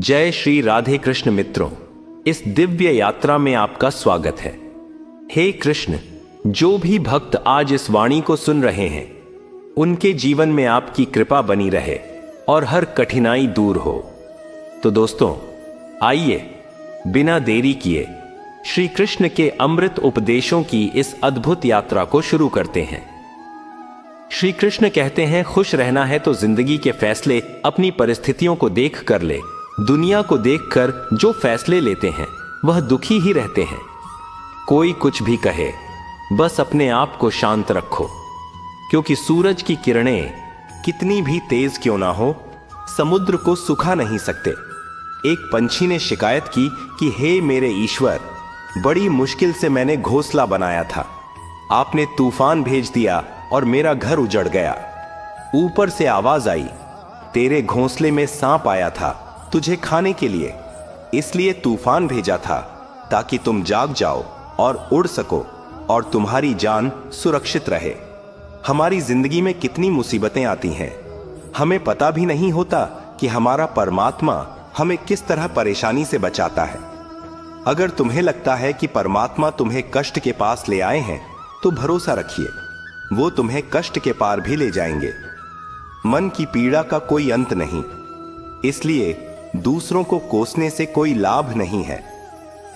जय श्री राधे कृष्ण मित्रों, इस दिव्य यात्रा में आपका स्वागत है। हे कृष्ण, जो भी भक्त आज इस वाणी को सुन रहे हैं उनके जीवन में आपकी कृपा बनी रहे और हर कठिनाई दूर हो। तो दोस्तों, आइए बिना देरी किए श्री कृष्ण के अमृत उपदेशों की इस अद्भुत यात्रा को शुरू करते हैं। श्री कृष्ण कहते हैं, खुश रहना है तो जिंदगी के फैसले अपनी परिस्थितियों को देख कर ले। दुनिया को देखकर जो फैसले लेते हैं वह दुखी ही रहते हैं। कोई कुछ भी कहे, बस अपने आप को शांत रखो, क्योंकि सूरज की किरणें कितनी भी तेज क्यों ना हो, समुद्र को सुखा नहीं सकते। एक पंछी ने शिकायत की कि हे मेरे ईश्वर, बड़ी मुश्किल से मैंने घोंसला बनाया था, आपने तूफान भेज दिया और मेरा घर उजड़ गया। ऊपर से आवाज आई, तेरे घोंसले में सांप आया था तुझे खाने के लिए, इसलिए तूफान भेजा था ताकि तुम जाग जाओ और उड़ सको और तुम्हारी जान सुरक्षित रहे। हमारी जिंदगी में कितनी मुसीबतें आती हैं, हमें पता भी नहीं होता कि हमारा परमात्मा हमें किस तरह परेशानी से बचाता है। अगर तुम्हें लगता है कि परमात्मा तुम्हें कष्ट के पास ले आए हैं तो भरोसा रखिए, वो तुम्हें कष्ट के पार भी ले जाएंगे। मन की पीड़ा का कोई अंत नहीं, इसलिए दूसरों को कोसने से कोई लाभ नहीं है।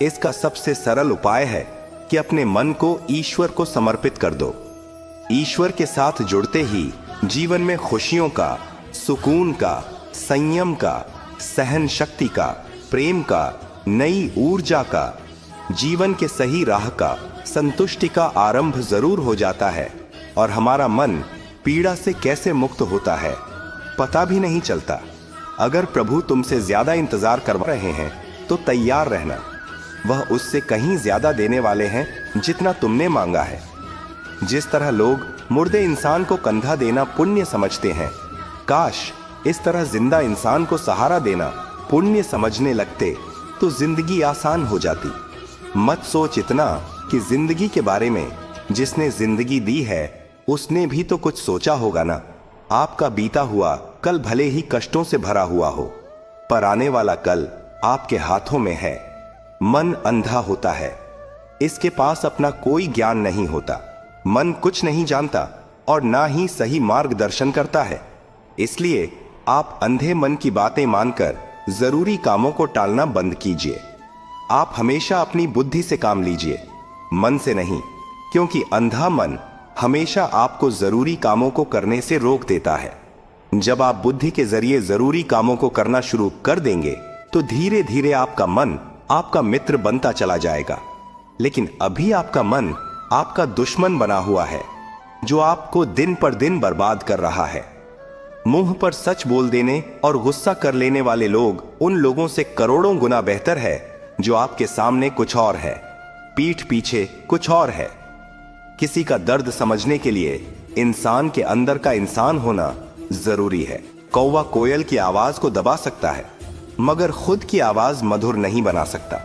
इसका सबसे सरल उपाय है कि अपने मन को ईश्वर को समर्पित कर दो। ईश्वर के साथ जुड़ते ही जीवन में खुशियों का, सुकून का, संयम का, सहन शक्ति का, प्रेम का, नई ऊर्जा का, जीवन के सही राह का, संतुष्टि का आरंभ जरूर हो जाता है और हमारा मन पीड़ा से कैसे मुक्त होता है पता भी नहीं चलता। अगर प्रभु तुमसे ज्यादा इंतजार करवा रहे हैं तो तैयार रहना, वह उससे कहीं ज्यादा देने वाले हैं जितना तुमने मांगा है। जिस तरह लोग मुर्दे इंसान को कंधा देना पुण्य समझते हैं, काश इस तरह जिंदा इंसान को सहारा देना पुण्य समझने लगते तो जिंदगी आसान हो जाती। मत सोच इतना कि जिंदगी के बारे में जिसने जिंदगी दी है उसने भी तो कुछ सोचा होगा ना। आपका बीता हुआ कल भले ही कष्टों से भरा हुआ हो, पर आने वाला कल आपके हाथों में है। मन अंधा होता है, इसके पास अपना कोई ज्ञान नहीं होता। मन कुछ नहीं जानता और ना ही सही मार्गदर्शन करता है। इसलिए आप अंधे मन की बातें मानकर जरूरी कामों को टालना बंद कीजिए। आप हमेशा अपनी बुद्धि से काम लीजिए, मन से नहीं, क्योंकि अंधा मन हमेशा आपको जरूरी कामों को करने से रोक देता है। जब आप बुद्धि के जरिए जरूरी कामों को करना शुरू कर देंगे तो धीरे धीरे आपका मन आपका मित्र बनता चला जाएगा। लेकिन अभी आपका मन आपका दुश्मन बना हुआ है, जो आपको दिन पर दिन बर्बाद कर रहा है। मुंह पर सच बोल देने और गुस्सा कर लेने वाले लोग उन लोगों से करोड़ों गुना बेहतर है जो आपके सामने कुछ और है, पीठ पीछे कुछ और है। किसी का दर्द समझने के लिए इंसान के अंदर का इंसान होना जरूरी है। कौवा कोयल की आवाज को दबा सकता है, मगर खुद की आवाज मधुर नहीं बना सकता।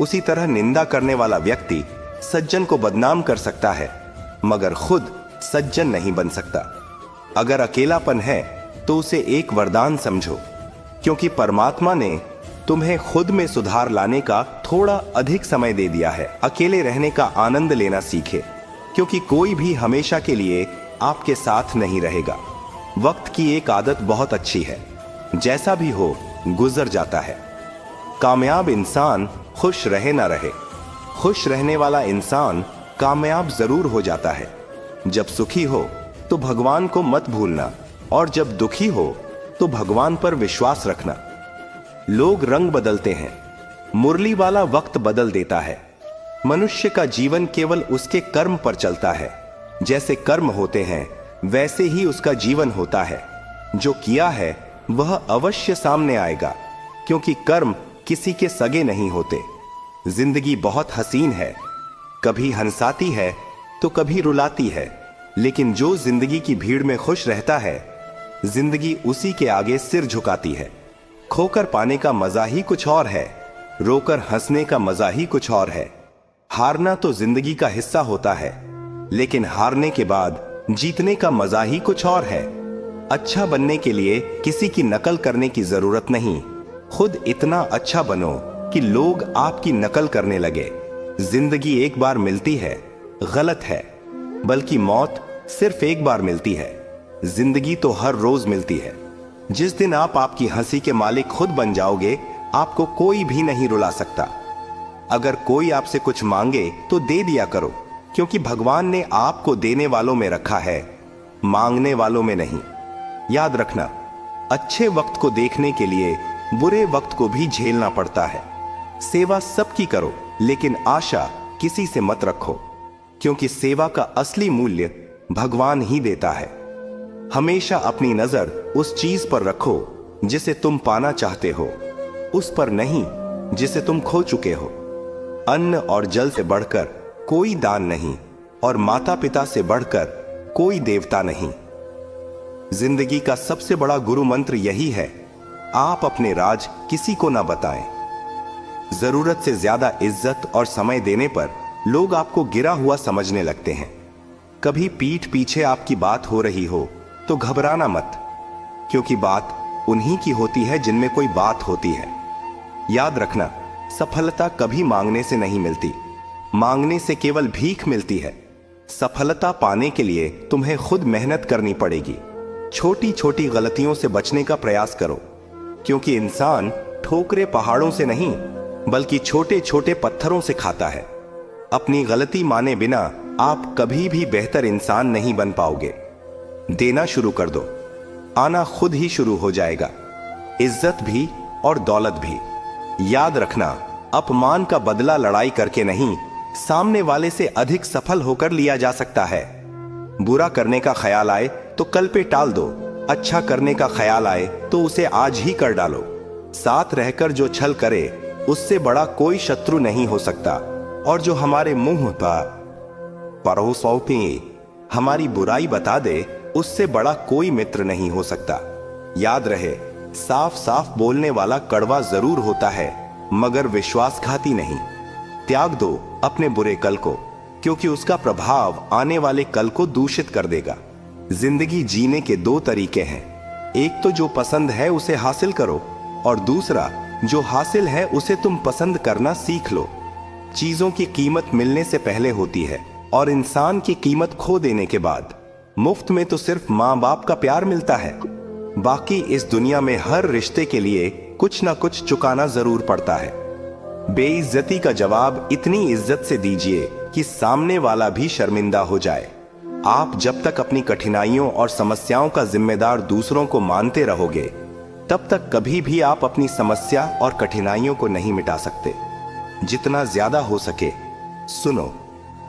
उसी तरह निंदा करने वाला व्यक्ति सज्जन को बदनाम कर सकता है, मगर खुद सज्जन नहीं बन सकता। अगर अकेलापन है तो उसे एक वरदान समझो, क्योंकि परमात्मा ने तुम्हें खुद में सुधार लाने का थोड़ा अधिक समय दे दिया है। अकेले रहने का आनंद लेना सीखे, क्योंकि कोई भी हमेशा के लिए आपके साथ नहीं रहेगा। वक्त की एक आदत बहुत अच्छी है, जैसा भी हो गुजर जाता है। कामयाब इंसान खुश रहे ना रहे, खुश रहने वाला इंसान कामयाब जरूर हो जाता है। जब सुखी हो तो भगवान को मत भूलना, और जब दुखी हो तो भगवान पर विश्वास रखना। लोग रंग बदलते हैं, मुरली वाला वक्त बदल देता है। मनुष्य का जीवन केवल उसके कर्म पर चलता है। जैसे कर्म होते हैं वैसे ही उसका जीवन होता है। जो किया है वह अवश्य सामने आएगा, क्योंकि कर्म किसी के सगे नहीं होते। जिंदगी बहुत हसीन है, कभी हंसाती है तो कभी रुलाती है, लेकिन जो जिंदगी की भीड़ में खुश रहता है, जिंदगी उसी के आगे सिर झुकाती है। खोकर पाने का मजा ही कुछ और है, रोकर हंसने का मजा ही कुछ और है। हारना तो जिंदगी का हिस्सा होता है, लेकिन हारने के बाद जीतने का मजा ही कुछ और है। अच्छा बनने के लिए किसी की नकल करने की जरूरत नहीं, खुद इतना अच्छा बनो कि लोग आपकी नकल करने लगे। जिंदगी एक बार मिलती है, गलत है, बल्कि मौत सिर्फ एक बार मिलती है। जिंदगी तो हर रोज मिलती है। जिस दिन आप आपकी हंसी के मालिक खुद बन जाओगे, आपको कोई भी नहीं रुला सकता। अगर कोई आपसे कुछ मांगे तो दे दिया करो, क्योंकि भगवान ने आपको देने वालों में रखा है, मांगने वालों में नहीं। याद रखना, अच्छे वक्त को देखने के लिए बुरे वक्त को भी झेलना पड़ता है। सेवा सबकी करो, लेकिन आशा किसी से मत रखो, क्योंकि सेवा का असली मूल्य भगवान ही देता है। हमेशा अपनी नजर उस चीज पर रखो जिसे तुम पाना चाहते हो, उस पर नहीं जिसे तुम खो चुके हो। अन्न और जल से बढ़कर कोई दान नहीं, और माता पिता से बढ़कर कोई देवता नहीं। जिंदगी का सबसे बड़ा गुरु मंत्र यही है, आप अपने राज किसी को ना बताएं। जरूरत से ज्यादा इज्जत और समय देने पर लोग आपको गिरा हुआ समझने लगते हैं। कभी पीठ पीछे आपकी बात हो रही हो तो घबराना मत, क्योंकि बात उन्हीं की होती है जिनमें कोई बात होती है। याद रखना, सफलता कभी मांगने से नहीं मिलती, मांगने से केवल भीख मिलती है। सफलता पाने के लिए तुम्हें खुद मेहनत करनी पड़ेगी। छोटी छोटी गलतियों से बचने का प्रयास करो, क्योंकि इंसान ठोकरे पहाड़ों से नहीं, बल्कि छोटे छोटे पत्थरों से खाता है। अपनी गलती माने बिना आप कभी भी बेहतर इंसान नहीं बन पाओगे। देना शुरू कर दो, आना खुद ही शुरू हो जाएगा, इज्जत भी और दौलत भी। याद रखना, अपमान का बदला लड़ाई करके नहीं, सामने वाले से अधिक सफल होकर लिया जा सकता है। बुरा करने का ख्याल आए तो कल पे टाल दो, अच्छा करने का ख्याल आए तो उसे आज ही कर डालो। साथ रहकर जो छल करे, उससे बड़ा कोई शत्रु नहीं हो सकता, और जो हमारे मुंह पर परोसों पे हमारी बुराई बता दे, उससे बड़ा कोई मित्र नहीं हो सकता। याद रहे, साफ साफ बोलने वाला कड़वा जरूर होता है, मगर विश्वासघाती नहीं। त्याग दो अपने बुरे कल को, क्योंकि उसका प्रभाव आने वाले कल को दूषित कर देगा। जिंदगी जीने के दो तरीके हैं, एक तो जो पसंद है उसे हासिल करो, और दूसरा जो हासिल है उसे तुम पसंद करना सीख लो। चीजों की कीमत मिलने से पहले होती है, और इंसान की कीमत खो देने के बाद। मुफ्त में तो सिर्फ माँ बाप का प्यार मिलता है, बाकी इस दुनिया में हर रिश्ते के लिए कुछ ना कुछ चुकाना जरूर पड़ता है। बेइज्जती का जवाब इतनी इज्जत से दीजिए कि सामने वाला भी शर्मिंदा हो जाए। आप जब तक अपनी कठिनाइयों और समस्याओं का जिम्मेदार दूसरों को मानते रहोगे, तब तक कभी भी आप अपनी समस्या और कठिनाइयों को नहीं मिटा सकते। जितना ज्यादा हो सके सुनो,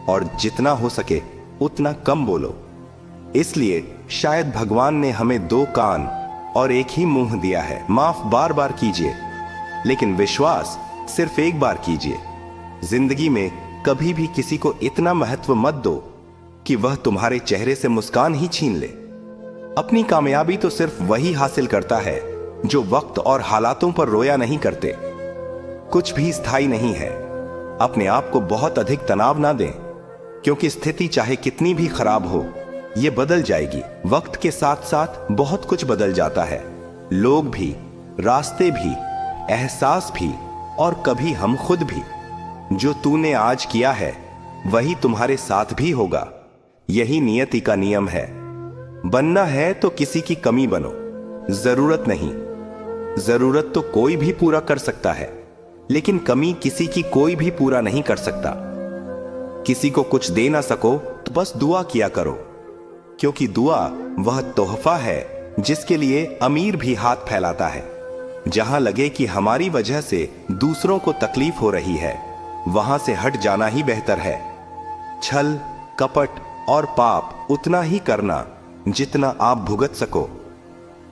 और जितना हो सके उतना कम बोलो। इसलिए शायद भगवान ने हमें दो कान और एक ही मुंह दिया है। माफ बार बार कीजिए, लेकिन विश्वास सिर्फ एक बार कीजिए। जिंदगी में कभी भी किसी को इतना महत्व मत दो कि वह तुम्हारे चेहरे से मुस्कान ही छीन ले। अपनी कामयाबी तो सिर्फ वही हासिल करता है जो वक्त और हालातों पर रोया नहीं करते। कुछ भी स्थायी नहीं है। अपने आप को बहुत अधिक तनाव ना दें, क्योंकि स्थिति चाहे कितनी भी खराब हो, ये बदल जाएगी। वक्त के साथ साथ बहुत कुछ बदल जाता है, लोग भी, रास्ते भी, एहसास भी, और कभी हम खुद भी। जो तूने आज किया है वही तुम्हारे साथ भी होगा। यही नियति का नियम है। बनना है तो किसी की कमी बनो, जरूरत नहीं। जरूरत तो कोई भी पूरा कर सकता है, लेकिन कमी किसी की कोई भी पूरा नहीं कर सकता। किसी को कुछ दे ना सको तो बस दुआ किया करो, क्योंकि दुआ वह तोहफा है जिसके लिए अमीर भी हाथ फैलाता है। जहां लगे कि हमारी वजह से दूसरों को तकलीफ हो रही है, वहां से हट जाना ही बेहतर है। छल, कपट और पाप उतना ही करना जितना आप भुगत सको,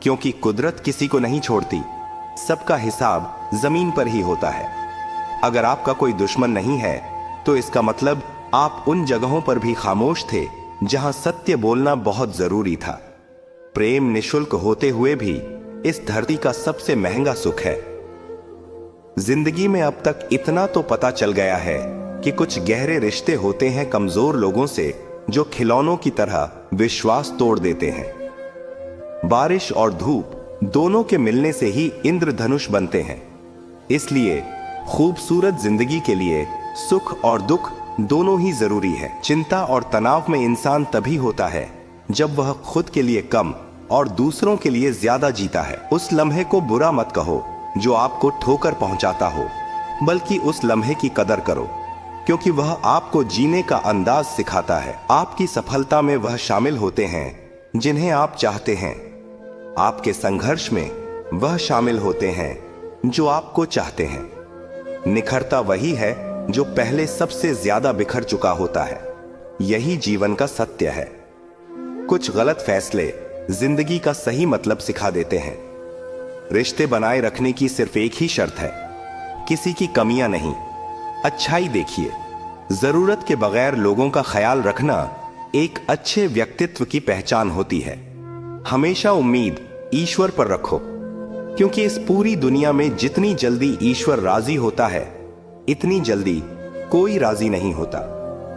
क्योंकि कुदरत किसी को नहीं छोड़ती। सबका हिसाब जमीन पर ही होता है। अगर आपका कोई दुश्मन नहीं है, तो इसका मतलब आप उन जगहों पर भी खामोश थे जहां सत्य बोलना बहुत जरूरी था। प्रेम निशुल्क होते हुए भी इस धरती का सबसे महंगा सुख है। जिंदगी में अब तक इतना तो पता चल गया है कि कुछ गहरे रिश्ते होते हैं कमजोर लोगों से, जो खिलौनों की तरह विश्वास तोड़ देते हैं। बारिश और धूप दोनों के मिलने से ही इंद्रधनुष बनते हैं। इसलिए खूबसूरत जिंदगी के लिए सुख और दुख दोनों ही जरूरी है। चिंता और तनाव में इंसान तभी होता है जब वह खुद के लिए कम और दूसरों के लिए ज्यादा जीता है। उस लम्हे को बुरा मत कहो जो आपको ठोकर पहुंचाता हो, बल्कि उस लम्हे की कदर करो, क्योंकि वह आपको जीने का अंदाज सिखाता है। आपकी सफलता में वह शामिल होते हैं जिन्हें आप चाहते हैं। आपके संघर्ष में वह शामिल होते हैं जो आपको चाहते हैं। निखरता वही है जो पहले सबसे ज्यादा बिखर चुका होता है। यही जीवन का सत्य है। कुछ गलत फैसले जिंदगी का सही मतलब सिखा देते हैं। रिश्ते बनाए रखने की सिर्फ एक ही शर्त है, किसी की कमियां नहीं, अच्छाई देखिए। जरूरत के बगैर लोगों का ख्याल रखना एक अच्छे व्यक्तित्व की पहचान होती है। हमेशा उम्मीद ईश्वर पर रखो, क्योंकि इस पूरी दुनिया में जितनी जल्दी ईश्वर राजी होता है, इतनी जल्दी कोई राजी नहीं होता।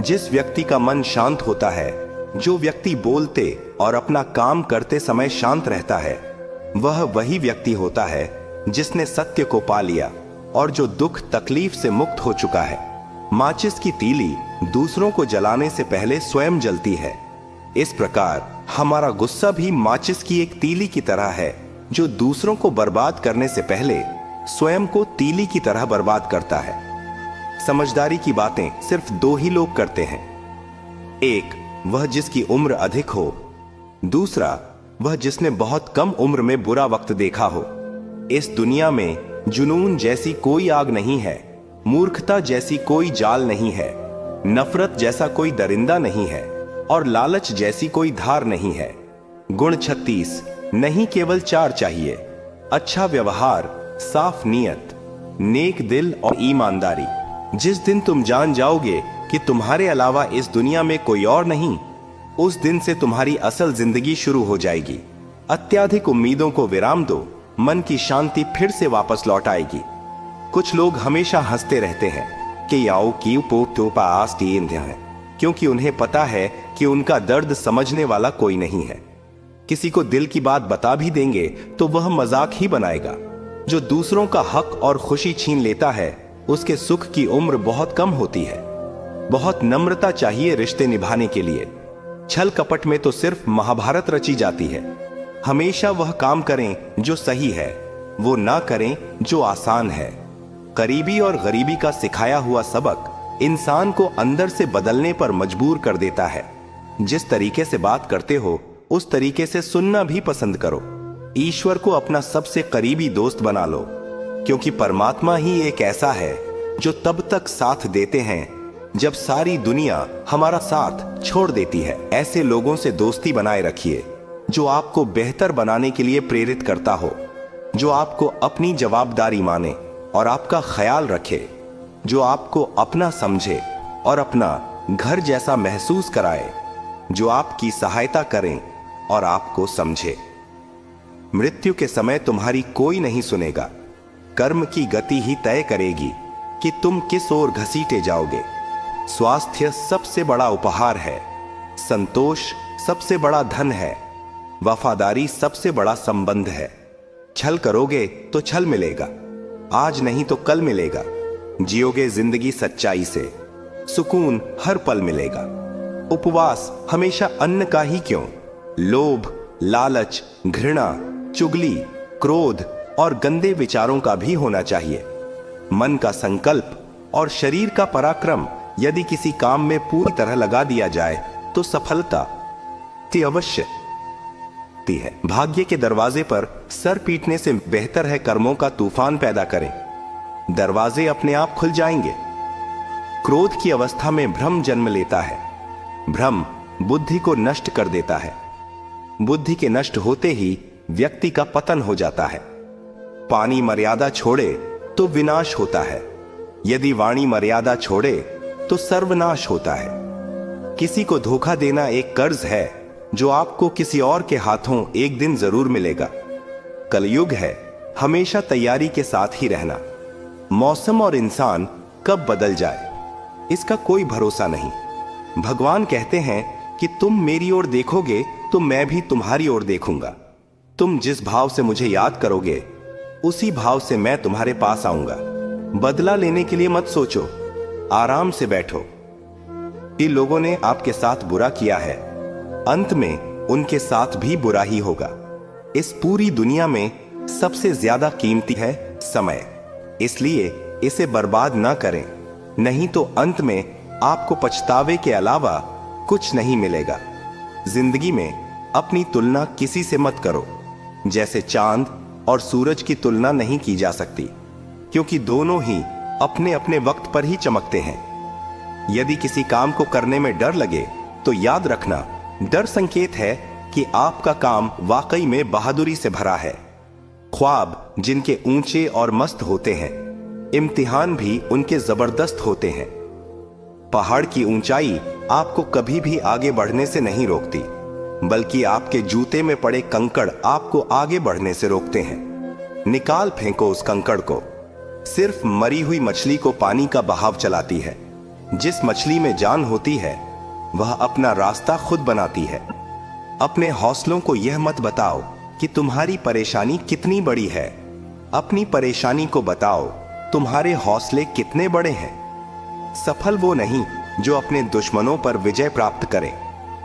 जिस व्यक्ति का मन शांत होता है, जो व्यक्ति बोलते और अपना काम करते समय शांत रहता है, वह वही व्यक्ति होता है जिसने सत्य को पा लिया और जो दुख तकलीफ से मुक्त हो चुका है। माचिस की तीली दूसरों को जलाने से पहले स्वयं जलती है। इस प्रकार हमारा गुस्सा भी माचिस की एक तीली की तरह है, जो दूसरों को बर्बाद करने से पहले स्वयं को तीली की तरह बर्बाद करता है। समझदारी की बातें सिर्फ दो ही लोग करते हैं। एक, वह जिसकी उम्र अधिक हो। दूसरा, वह जिसने बहुत कम उम्र में बुरा वक्त देखा हो। इस दुनिया में जुनून जैसी कोई आग नहीं है, मूर्खता जैसी कोई जाल नहीं है, नफरत जैसा कोई दरिंदा नहीं है और लालच जैसी कोई धार नहीं है। गुण 36 नहीं, केवल 4 चाहिए। अच्छा व्यवहार, साफ नीयत, नेक दिल और ईमानदारी। जिस दिन तुम जान जाओगे कि तुम्हारे अलावा इस दुनिया में कोई और नहीं, उस दिन से तुम्हारी असल जिंदगी शुरू हो जाएगी। अत्याधिक उम्मीदों को विराम दो, मन की शांति फिर से वापस लौट आएगी। कुछ लोग हमेशा हंसते रहते हैं कि याओ की पोटोपा आस्तीन है, क्योंकि उन्हें पता है कि उनका दर्द समझने वाला कोई नहीं है। किसी को दिल की बात बता भी देंगे तो वह मजाक ही बनाएगा। जो दूसरों का हक और खुशी छीन लेता है, उसके सुख की उम्र बहुत कम होती है। बहुत नम्रता चाहिए रिश्ते निभाने के लिए। छल कपट में तो सिर्फ महाभारत रची जाती है। हमेशा वह काम करें जो सही है, वो ना करें जो आसान है। करीबी और गरीबी का सिखाया हुआ सबक इंसान को अंदर से बदलने पर मजबूर कर देता है। जिस तरीके से बात करते हो, उस तरीके से सुनना भी पसंद करो। ईश्वर को अपना सबसे करीबी दोस्त बना लो, क्योंकि परमात्मा ही एक ऐसा है जो तब तक साथ देते हैं जब सारी दुनिया हमारा साथ छोड़ देती है। ऐसे लोगों से दोस्ती बनाए रखिए जो आपको बेहतर बनाने के लिए प्रेरित करता हो, जो आपको अपनी जवाबदारी माने और आपका ख्याल रखे, जो आपको अपना समझे और अपना घर जैसा महसूस कराए, जो आपकी सहायता करें और आपको समझे। मृत्यु के समय तुम्हारी कोई नहीं सुनेगा। कर्म की गति ही तय करेगी कि तुम किस ओर घसीटे जाओगे। स्वास्थ्य सबसे बड़ा उपहार है, संतोष सबसे बड़ा धन है, वफादारी सबसे बड़ा संबंध है। छल करोगे तो छल मिलेगा, आज नहीं तो कल मिलेगा। जियोगे जिंदगी सच्चाई से, सुकून हर पल मिलेगा। उपवास हमेशा अन्न का ही क्यों, लोभ, लालच, घृणा, चुगली, क्रोध और गंदे विचारों का भी होना चाहिए। मन का संकल्प और शरीर का पराक्रम यदि किसी काम में पूरी तरह लगा दिया जाए तो सफलता अवश्य है। भाग्य के दरवाजे पर सर पीटने से बेहतर है कर्मों का तूफान पैदा करें। दरवाजे अपने आप खुल जाएंगे। क्रोध की अवस्था में भ्रम जन्म लेता है। भ्रम बुद्धि को नष्ट कर देता है। बुद्धि के नष्ट होते ही व्यक्ति का पतन हो जाता है। पानी मर्यादा छोड़े तो विनाश होता है, यदि वाणी मर्यादा छोड़े तो सर्वनाश होता है। किसी को धोखा देना एक कर्ज है जो आपको किसी और के हाथों एक दिन जरूर मिलेगा। कलयुग है, हमेशा तैयारी के साथ ही रहना। मौसम और इंसान कब बदल जाए इसका कोई भरोसा नहीं। भगवान कहते हैं कि तुम मेरी ओर देखोगे तो मैं भी तुम्हारी ओर देखूंगा। तुम जिस भाव से मुझे याद करोगे उसी भाव से मैं तुम्हारे पास आऊंगा। बदला लेने के लिए मत सोचो, आराम से बैठो। कि लोगों ने आपके साथ बुरा किया है, अंत में उनके साथ भी बुरा ही होगा। इस पूरी दुनिया में सबसे ज्यादा कीमती है समय, इसलिए इसे बर्बाद ना करें, नहीं तो अंत में आपको पछतावे के अलावा कुछ नहीं मिलेगा। जिंदगी में अपनी तुलना किसी से मत करो। जैसे चांद और सूरज की तुलना नहीं की जा सकती, क्योंकि दोनों ही अपने अपने वक्त पर ही चमकते हैं। यदि किसी काम को करने में डर लगे तो याद रखना, डर संकेत है कि आपका काम वाकई में बहादुरी से भरा है। ख्वाब जिनके ऊंचे और मस्त होते हैं, इम्तिहान भी उनके जबरदस्त होते हैं। पहाड़ की ऊंचाई आपको कभी भी आगे बढ़ने से नहीं रोकती, बल्कि आपके जूते में पड़े कंकड़ आपको आगे बढ़ने से रोकते हैं। निकाल फेंको उस कंकड़ को। सिर्फ मरी हुई मछली को पानी का बहाव चलाती है। जिस मछली में जान होती है वह अपना रास्ता खुद बनाती है। अपने हौसलों को यह मत बताओ कि तुम्हारी परेशानी कितनी बड़ी है, अपनी परेशानी को बताओ तुम्हारे हौसले कितने बड़े हैं। सफल वो नहीं जो अपने दुश्मनों पर विजय प्राप्त करे,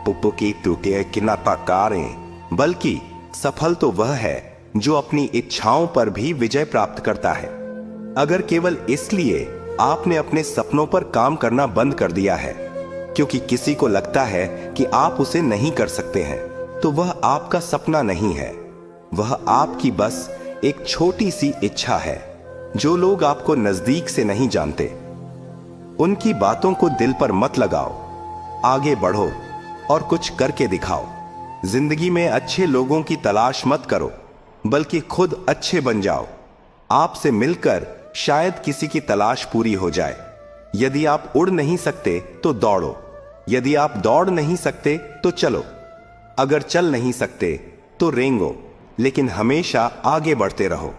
पुप्पुकी टूटे किनाताकारें, बल्कि सफल तो वह है जो अपनी इच्छाओं पर भी विजय प्राप्त करता है। अगर केवल इसलिए आपने अपने सपनों पर काम करना बंद कर दिया है क्योंकि किसी को लगता है कि आप उसे नहीं कर सकते हैं, तो वह आपका सपना नहीं है, वह आपकी बस एक छोटी सी इच्छा है। जो लोग आपको नजदीक से नहीं जानते, उनकी बातों को दिल पर मत लगाओ, आगे बढ़ो और कुछ करके दिखाओ। जिंदगी में अच्छे लोगों की तलाश मत करो, बल्कि खुद अच्छे बन जाओ। आपसे मिलकर शायद किसी की तलाश पूरी हो जाए। यदि आप उड़ नहीं सकते तो दौड़ो, यदि आप दौड़ नहीं सकते तो चलो, अगर चल नहीं सकते तो रेंगो, लेकिन हमेशा आगे बढ़ते रहो।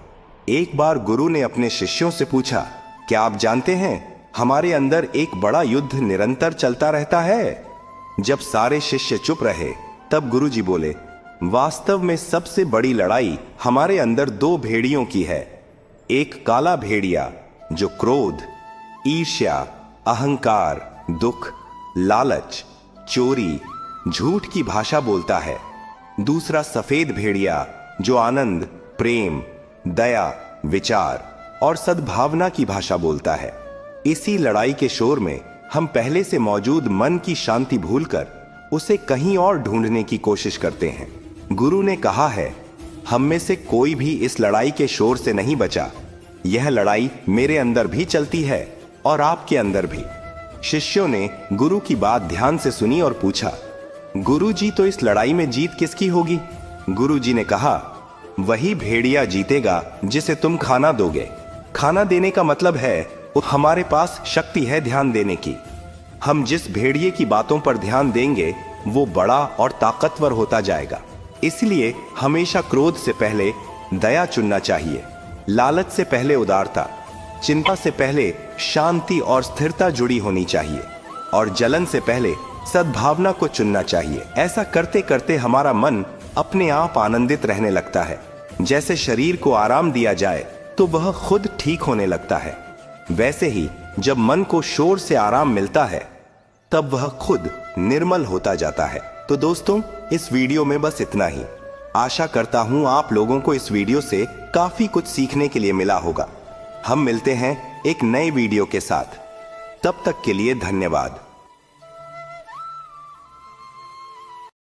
एक बार गुरु ने अपने शिष्यों से पूछा, क्या आप जानते हैं हमारे अंदर एक बड़ा युद्ध निरंतर चलता रहता है? जब सारे शिष्य चुप रहे तब गुरु जी बोले, वास्तव में सबसे बड़ी लड़ाई हमारे अंदर दो भेड़ियों की है। एक काला भेड़िया जो क्रोध, ईर्ष्या, अहंकार, दुख, लालच, चोरी, झूठ की भाषा बोलता है। दूसरा सफेद भेड़िया जो आनंद, प्रेम, दया, विचार और सद्भावना की भाषा बोलता है। इसी लड़ाई के शोर में हम पहले से मौजूद मन की शांति भूलकर उसे कहीं और ढूंढने की कोशिश करते हैं। गुरु ने कहा है, हम में से कोई भी इस लड़ाई के शोर से नहीं बचा। यह लड़ाई मेरे अंदर भी चलती है और आपके अंदर भी। शिष्यों ने गुरु की बात ध्यान से सुनी और पूछा, गुरु जी, तो इस लड़ाई में जीत किसकी होगी? गुरु जी ने कहा, वही भेड़िया जीतेगा जिसे तुम खाना दोगे। खाना देने का मतलब है हमारे पास शक्ति है ध्यान देने की। हम जिस भेड़िए की बातों पर ध्यान देंगे वो बड़ा और ताकतवर होता जाएगा। इसलिए हमेशा क्रोध से पहले दया चुनना चाहिए, लालच से पहले उदारता, चिंता से पहले शांति और स्थिरता जुड़ी होनी चाहिए, और जलन से पहले सद्भावना को चुनना चाहिए। ऐसा करते करते हमारा मन अपने आप आनंदित रहने लगता है। जैसे शरीर को आराम दिया जाए तो वह खुद ठीक होने लगता है, वैसे ही जब मन को शोर से आराम मिलता है तब वह खुद निर्मल होता जाता है। तो दोस्तों, इस वीडियो में बस इतना ही। आशा करता हूं आप लोगों को इस वीडियो से काफी कुछ सीखने के लिए मिला होगा। हम मिलते हैं एक नए वीडियो के साथ, तब तक के लिए धन्यवाद।